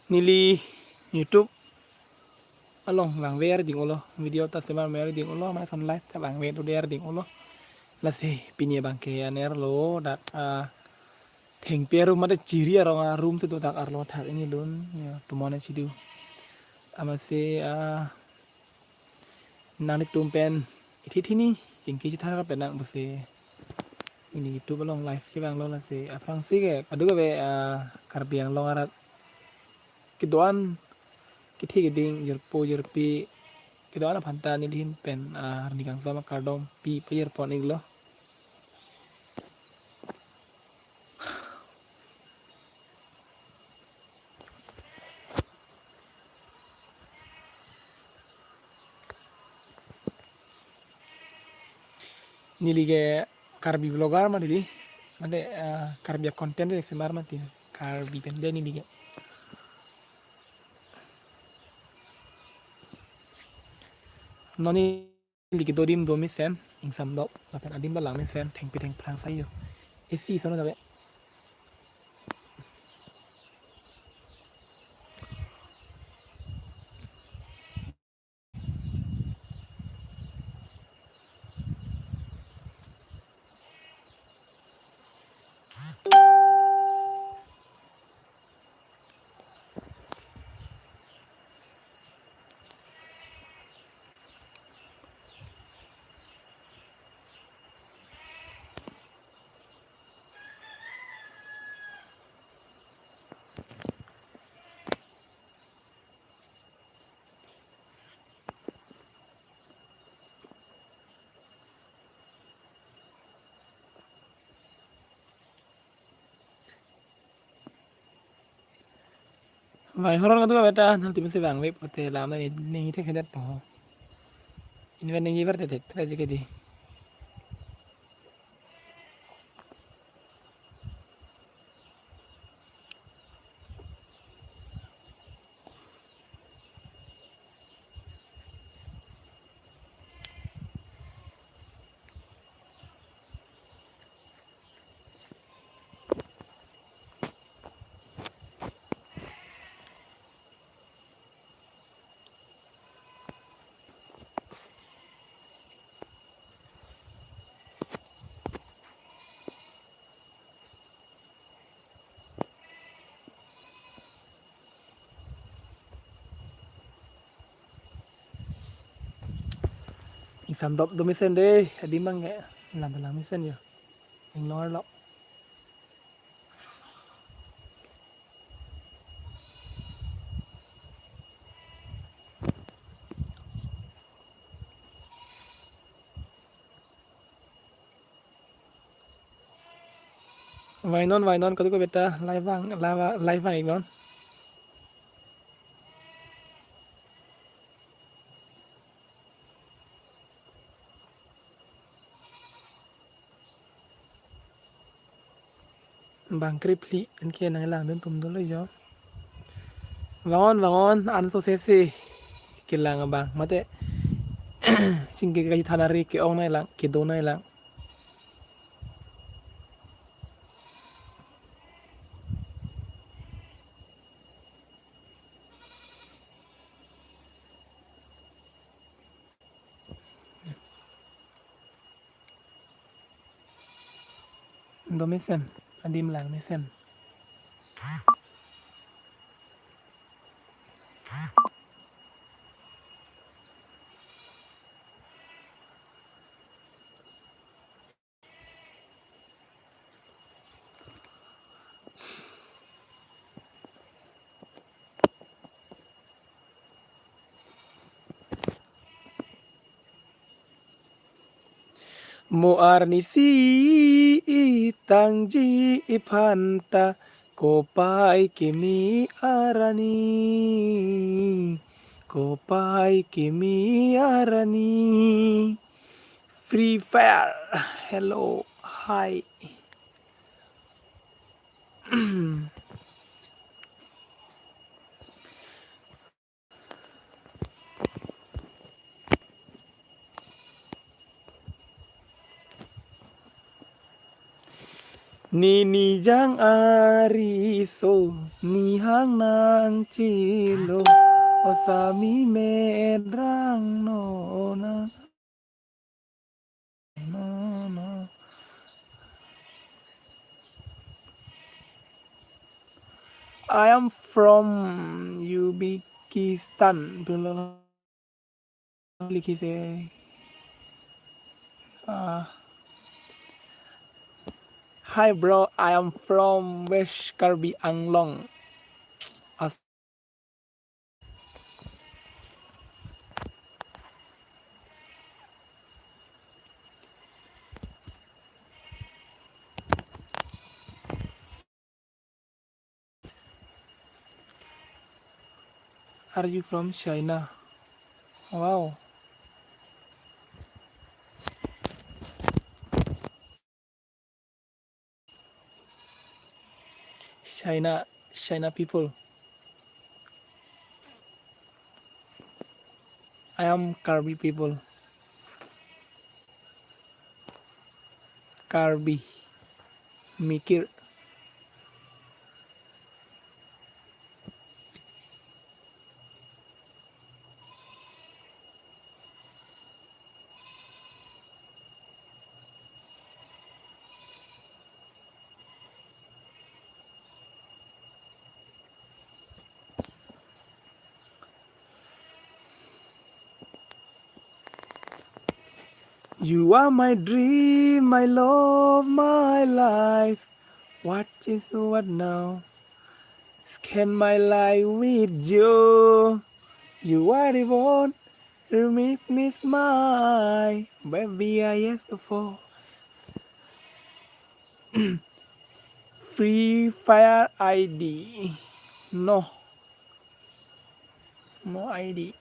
Nili YouTube along bang ver ding ulo video tas semar mer ding ulo mana son live ta bang ver do der ding ulo la se pinie bang ke aner lo dak theng peru made ciri arong room tu dak arlo thak ini lun ya tumone sidu ama se nani tumpen ithi thini jingki chithara penang bose ini YouTube along live ke bang lo la se afrang si ke adu be karbiang long arat kidoan kithi geding jerpo jerpi kidoan phanta nilhin pen nikang sama kardom pi payer pon iglo nilige karbi vlogar mah di made karbi konten de semar mati karbi pende nilige noni lige dodim do mi sen ing sam do lapen adim balang mi sen theng pi theng prang sai yo esi sono dabe vai horon kadu beta nanti mesti bang we pote lam ni ni the khedat po ini ben ni verte the traje ke di ing sam dop do mi sen de adim bang ge lam balang mi sen yo ing lor lo vai non kadu beta live bang ing non bang kripli en ke nang lang dun tum do lo yo wangon an so se kilang bang mate singke ka thanari ke ong nai lang ke do nai lang do mi sen adim lang mi sen mo arni si tangji ipanta kopai kimi arani kopai kimi arani free fire hello hi Nini jang ariso ni hang nang chilo osami medrang no na no no. I am from Uzbekistan. लिखी से Hi bro, I am from West Karbi Anglong. Are you from China? Wow. China people. I am Karbi people. Karbi. Mikir. You are my dream, my love, my life. What is what now? Spend my life with you. You are the one who makes me smile. Baby, I ask for Free Fire ID. No, no ID.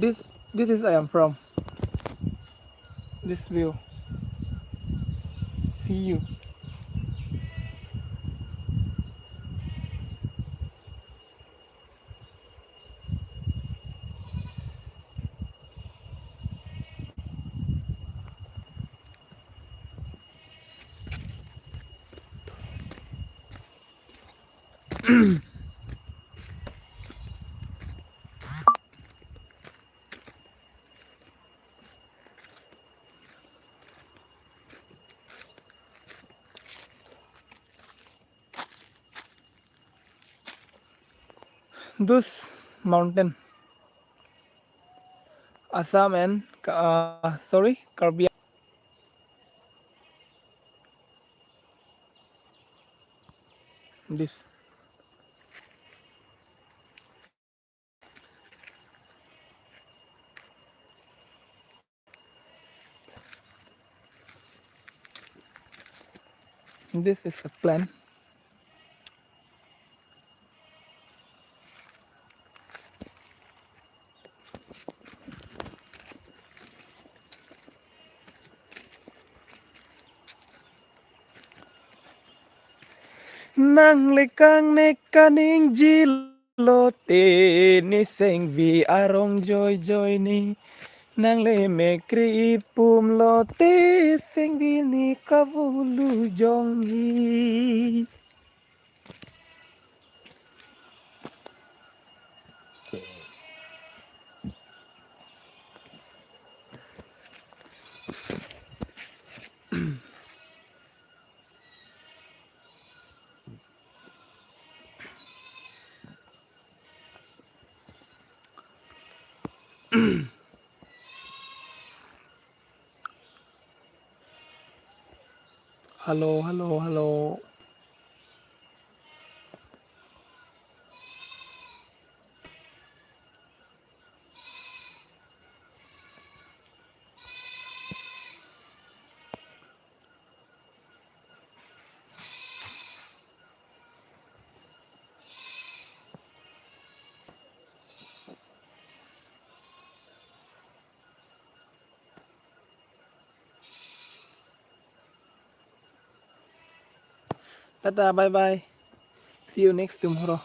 This this is I am from. This view. See you. This mountain, Assam and sorry, Karbi. This this is a plan. Nang lekang nekaning jilote ni seng vi arong joy joy ni nang le me kri pum lote seng vi ni kavulu jong hi. Hello, hello, hello. Tata, bye bye. See you next tomorrow.